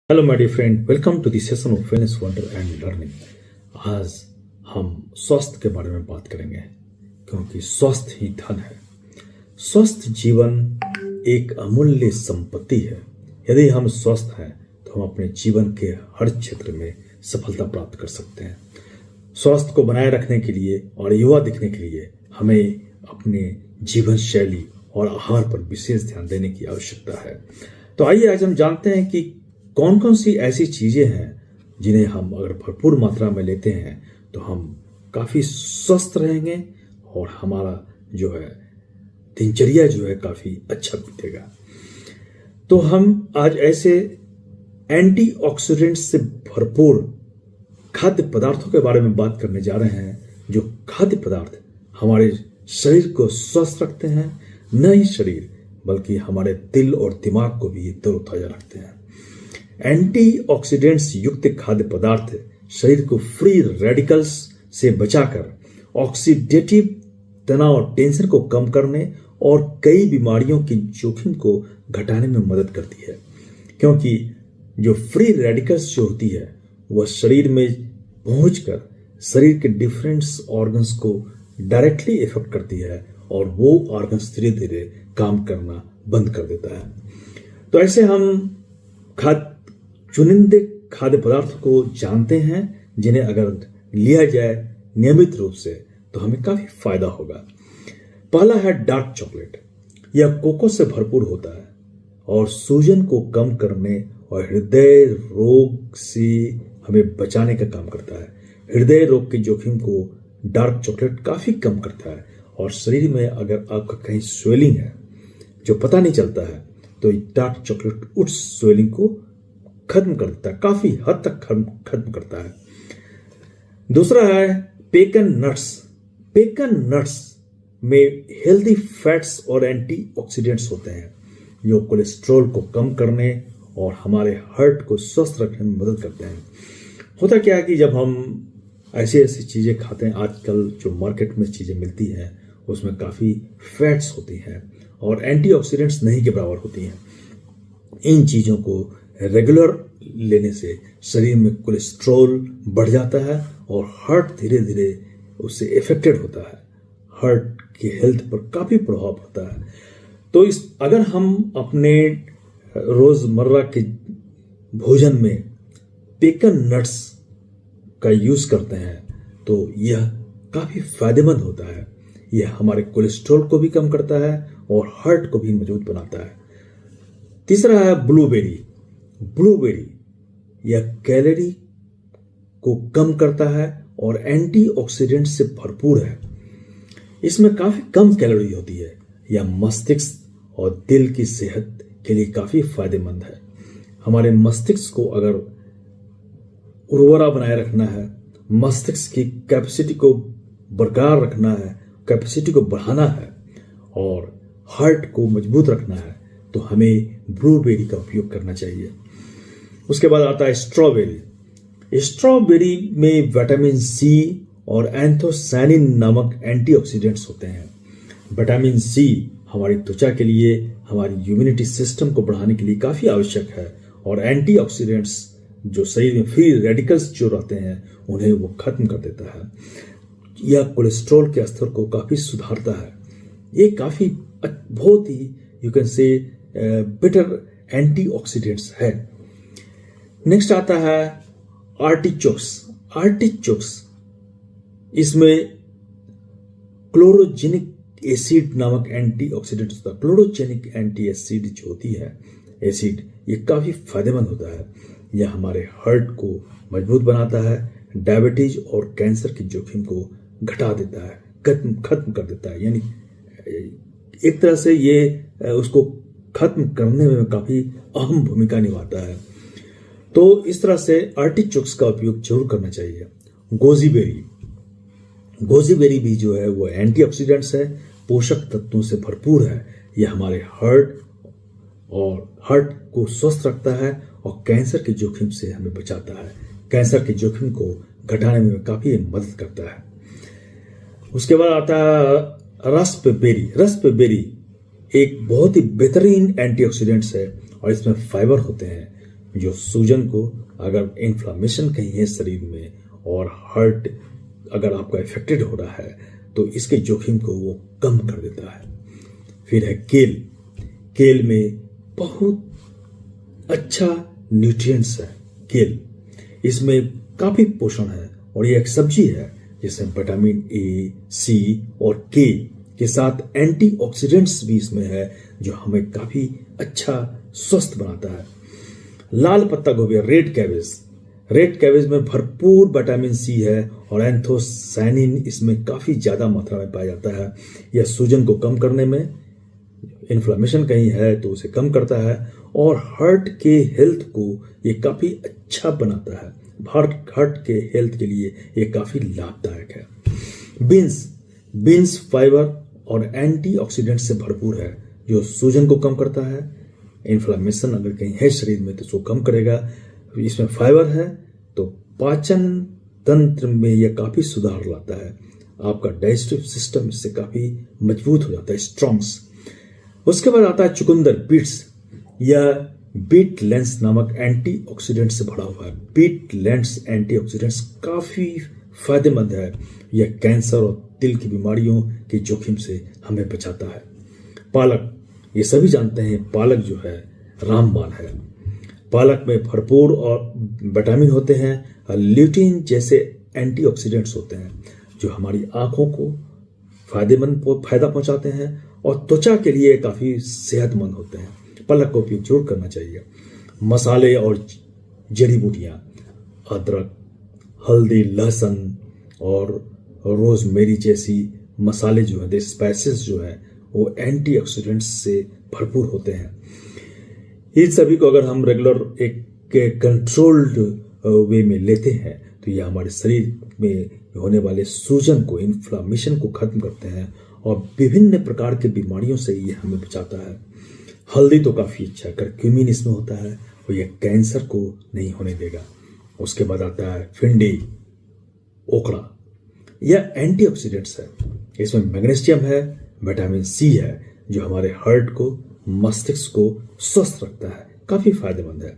Hello my dear friend, welcome to the session of wellness wonder and learning. आज हम स्वास्थ्य के बारे में बात करेंगे क्योंकि स्वास्थ्य ही धन है। स्वस्थ जीवन एक अमूल्य संपत्ति है। यदि हम स्वस्थ हैं तो हम अपने जीवन के हर क्षेत्र में सफलता प्राप्त कर सकते हैं। स्वास्थ्य को बनाए रखने के लिए और युवा दिखने के लिए हमें अपने जीवन शैली और आहार पर विशेष ध्यान देने की आवश्यकता है। तो आइए आज हम जानते हैं कि कौन कौन सी ऐसी चीजें हैं जिन्हें हम अगर भरपूर मात्रा में लेते हैं तो हम काफी स्वस्थ रहेंगे और हमारा जो है दिनचर्या जो है काफी अच्छा बीतेगा। तो हम आज ऐसे एंटीऑक्सीडेंट्स से भरपूर खाद्य पदार्थों के बारे में बात करने जा रहे हैं, जो खाद्य पदार्थ हमारे शरीर को स्वस्थ रखते हैं। न ही शरीर बल्कि हमारे दिल और दिमाग को भी तरोताजा रखते हैं। एंटीऑक्सीडेंट्स युक्त खाद्य पदार्थ शरीर को फ्री रेडिकल्स से बचाकर ऑक्सीडेटिव तनाव और टेंशन को कम करने और कई बीमारियों की जोखिम को घटाने में मदद करती है, क्योंकि जो फ्री रेडिकल्स जो होती है वह शरीर में पहुंचकर शरीर के डिफरेंट ऑर्गन्स को डायरेक्टली इफेक्ट करती है और वो ऑर्गन्स धीरे धीरे काम करना बंद कर देता है। तो ऐसे हम चुनिंदे खाद्य पदार्थ को जानते हैं जिन्हें अगर लिया जाए नियमित रूप से तो हमें काफी फायदा होगा। पहला है डार्क चॉकलेट। यह कोको से भरपूर होता है और सूजन को कम करने और हृदय रोग से हमें बचाने का काम करता है। हृदय रोग के जोखिम को डार्क चॉकलेट काफी कम करता है और शरीर में अगर आपका कहीं स्वेलिंग है जो पता नहीं चलता है तो डार्क चॉकलेट उस स्वेलिंग को खत्म कर देता है, काफी हद तक खत्म करता है। दूसरा है पेकन नट्स। पेकन नट्स में हेल्दी फैट्स और एंटीऑक्सीडेंट्स होते हैं जो कोलेस्ट्रॉल को कम करने और हमारे हार्ट को स्वस्थ रखने में मदद करते हैं। होता क्या है कि जब हम ऐसी ऐसी चीजें खाते हैं, आजकल जो मार्केट में चीजें मिलती हैं उसमें काफी फैट्स होती हैं और एंटीऑक्सीडेंट्स नहीं के बराबर होती हैं। इन चीजों को रेगुलर लेने से शरीर में कोलेस्ट्रॉल बढ़ जाता है और हार्ट धीरे धीरे उससे इफेक्टेड होता है। हार्ट की हेल्थ पर काफी प्रभाव पड़ता है। तो अगर हम अपने रोजमर्रा के भोजन में पेकन नट्स का यूज करते हैं तो यह काफी फायदेमंद होता है। यह हमारे कोलेस्ट्रॉल को भी कम करता है और हार्ट को भी मजबूत बनाता है। तीसरा है ब्लूबेरी। ब्लूबेरी यह कैलोरी को कम करता है और एंटीऑक्सीडेंट से भरपूर है। इसमें काफी कम कैलोरी होती है। यह मस्तिष्क और दिल की सेहत के लिए काफी फायदेमंद है। हमारे मस्तिष्क को अगर उर्वरा बनाए रखना है, मस्तिष्क की कैपेसिटी को बरकरार रखना है, कैपेसिटी को बढ़ाना है और हार्ट को मजबूत रखना है तो हमें ब्लूबेरी का उपयोग करना चाहिए। उसके बाद आता है स्ट्रॉबेरी। स्ट्रॉबेरी में विटामिन सी और एंथोसायनिन नामक एंटीऑक्सीडेंट्स होते हैं। विटामिन सी हमारी त्वचा के लिए, हमारी इम्यूनिटी सिस्टम को बढ़ाने के लिए काफी आवश्यक है और एंटीऑक्सीडेंट्स जो शरीर में फ्री रेडिकल्स जो रहते हैं उन्हें वो खत्म कर देता है। यह कोलेस्ट्रॉल के स्तर को काफी सुधारता है। ये काफी बहुत ही you can say better antioxidants है। नेक्स्ट आता है आर्टिचोक्स। आर्टिचोक्स इसमें क्लोरोजेनिक एसिड नामक एंटीऑक्सीडेंट होता है। क्लोरोजेनिक एंटी एसिड जो होती है एसिड, ये काफी फायदेमंद होता है। यह हमारे हार्ट को मजबूत बनाता है, डायबिटीज और कैंसर के जोखिम को घटा देता है, खत्म कर देता है। यानी एक तरह से ये उसको खत्म करने में काफी अहम भूमिका निभाता है। तो इस तरह से आर्टिचोक्स का उपयोग जरूर करना चाहिए। गोजीबेरी। गोजीबेरी भी जो है वो एंटीऑक्सीडेंट्स है, पोषक तत्वों से भरपूर है। यह हमारे हार्ट को स्वस्थ रखता है और कैंसर के जोखिम से हमें बचाता है। कैंसर के जोखिम को घटाने में काफी मदद करता है। उसके बाद आता है रास्पबेरी। रास्पबेरी एक बहुत ही बेहतरीन एंटीऑक्सीडेंट्स है और इसमें फाइबर होते हैं जो सूजन को, अगर इन्फ्लामेशन कहीं है शरीर में और हार्ट अगर आपका इफेक्टेड हो रहा है तो इसके जोखिम को वो कम कर देता है। फिर है केल। केल में बहुत अच्छा न्यूट्रिएंट्स है केल, इसमें काफी पोषण है और ये एक सब्जी है जिसमें विटामिन ए, सी और के साथ एंटीऑक्सीडेंट्स भी इसमें है जो हमें काफी अच्छा स्वस्थ बनाता है। लाल पत्ता गोभी, रेड कैबेज में भरपूर विटामिन सी है और एंथोसायनिन इसमें काफी ज्यादा मात्रा में पाया जाता है। यह सूजन को कम करने में, इन्फ्लेमेशन कहीं है तो उसे कम करता है और हार्ट के हेल्थ को ये काफी अच्छा बनाता है। हार्ट के हेल्थ के लिए ये काफी लाभदायक है। बीन्स फाइबर और एंटीऑक्सीडेंट से भरपूर है जो सूजन को कम करता है। इन्फ्लेमेशन अगर कहीं है शरीर में तो उसको कम करेगा। इसमें फाइबर है तो पाचन तंत्र में यह काफी सुधार लाता है। आपका डाइजेस्टिव सिस्टम इससे काफी मजबूत हो जाता है, स्ट्रॉन्ग्स। उसके बाद आता है चुकंदर, बीट्स। यह बीट लेंस नामक एंटीऑक्सीडेंट से भरा हुआ है। बीट लेंस एंटीऑक्सीडेंट्स काफी फायदेमंद है। यह कैंसर और दिल की बीमारियों के जोखिम से हमें बचाता है। पालक, ये सभी जानते हैं पालक जो है रामबाण है। पालक में भरपूर और विटामिन होते हैं, ल्यूटीन जैसे एंटीऑक्सीडेंट्स होते हैं जो हमारी आंखों को फायदा पहुंचाते हैं और त्वचा के लिए काफी सेहतमंद होते हैं। पालक का उपयोग जरूर करना चाहिए। मसाले और जड़ी बूटियां, अदरक, हल्दी, लहसुन और रोजमेरी जैसी मसाले जो है, स्पाइसेस जो है वो एंटीऑक्सीडेंट्स से भरपूर होते हैं। इन सभी को अगर हम रेगुलर एक कंट्रोल्ड वे में लेते हैं तो ये हमारे शरीर में होने वाले सूजन को, इन्फ्लामेशन को खत्म करते हैं और विभिन्न प्रकार के बीमारियों से ये हमें बचाता है। हल्दी तो काफी अच्छा है, करक्यूमिन इसमें होता है और ये कैंसर को नहीं होने देगा। उसके बाद आता है भिंडी, ओकड़ा, यह एंटीऑक्सीडेंट्स है। इसमें मैग्नीशियम है, विटामिन सी है जो हमारे हार्ट को, मस्तिष्क को स्वस्थ रखता है, काफी फायदेमंद है।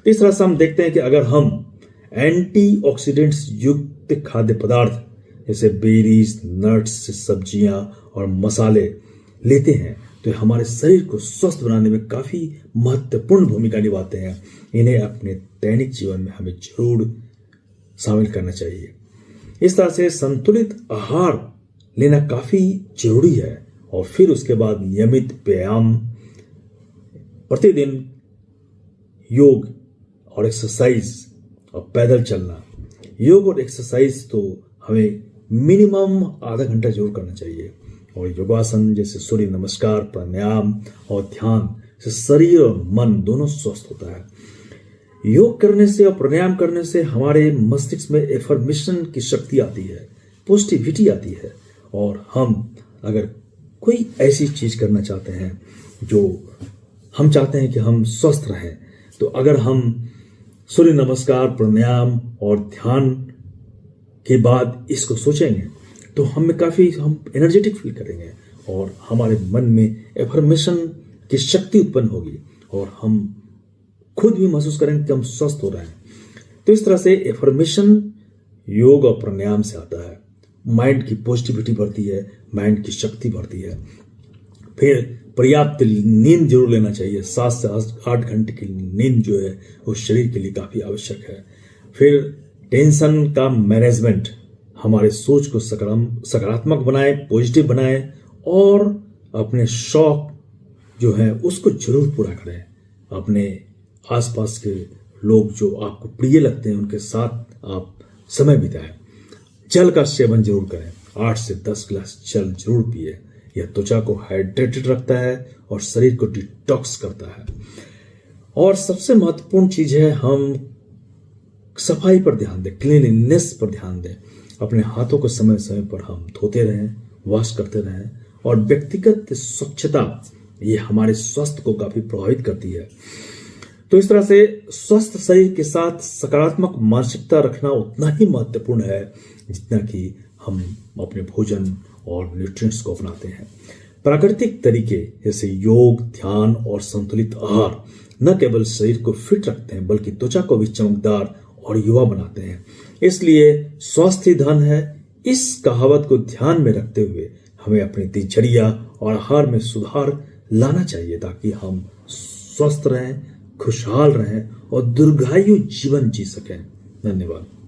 इस तरह से हम देखते हैं कि अगर हम एंटीऑक्सीडेंट्स युक्त खाद्य पदार्थ जैसे बेरीज, नट्स, सब्जियां और मसाले लेते हैं तो हमारे शरीर को स्वस्थ बनाने में काफी महत्वपूर्ण भूमिका निभाते हैं। इन्हें अपने दैनिक जीवन में हमें जरूर शामिल करना चाहिए। इस तरह से संतुलित आहार लेना काफी जरूरी है और फिर उसके बाद नियमित व्यायाम, प्रतिदिन योग और एक्सरसाइज और पैदल चलना। योग और एक्सरसाइज तो हमें मिनिमम आधा घंटा जरूर करना चाहिए और योगासन जैसे सूर्य नमस्कार, प्राणायाम और ध्यान से शरीर और मन दोनों स्वस्थ होता है। योग करने से और प्राणायाम करने से हमारे मस्तिष्क में एफर्मेशन की शक्ति आती है, पॉजिटिविटी आती है और हम अगर कोई ऐसी चीज करना चाहते हैं जो हम चाहते हैं कि हम स्वस्थ रहें तो अगर हम सूर्य नमस्कार, प्राणायाम और ध्यान के बाद इसको सोचेंगे तो हम एनर्जेटिक फील करेंगे और हमारे मन में एफर्मेशन की शक्ति उत्पन्न होगी और हम खुद भी महसूस करेंगे कि हम स्वस्थ हो रहे हैं। तो इस तरह से एफर्मेशन योग और प्राणायाम से आता है। माइंड की पॉजिटिविटी बढ़ती है, माइंड की शक्ति बढ़ती है। फिर पर्याप्त नींद जरूर लेना चाहिए। 7 से 8 घंटे की नींद जो है वो शरीर के लिए काफी आवश्यक है। फिर टेंशन का मैनेजमेंट, हमारे सोच को सकारात्मक बनाए, पॉजिटिव बनाए और अपने शौक जो है उसको जरूर पूरा करें। अपने आसपास के लोग जो आपको प्रिय लगते हैं उनके साथ आप समय बिताएं। जल का सेवन जरूर करें, 8 से 10 गिलास जल जरूर पिए। यह त्वचा को हाइड्रेटेड रखता है और शरीर को डिटॉक्स करता है। और सबसे महत्वपूर्ण चीज है हम सफाई पर ध्यान दें, क्लीनलीनेस पर ध्यान दें। अपने हाथों को समय समय पर हम धोते रहें, वॉश करते रहें और व्यक्तिगत स्वच्छता ये हमारे स्वास्थ्य को काफी प्रभावित करती है। तो इस तरह से स्वस्थ शरीर के साथ सकारात्मक मानसिकता रखना उतना ही महत्वपूर्ण है जितना कि हम अपने भोजन और न्यूट्रिएंट्स को अपनाते हैं। प्राकृतिक तरीके जैसे योग, ध्यान और संतुलित आहार न केवल शरीर को फिट रखते हैं बल्कि त्वचा को भी चमकदार और युवा बनाते हैं। इसलिए स्वास्थ्य धन है। इस कहावत को ध्यान में रखते हुए हमें अपनी दिनचर्या और आहार में सुधार लाना चाहिए ताकि हम स्वस्थ रहें, खुशहाल रहें और दीर्घायु जीवन जी सकें। धन्यवाद।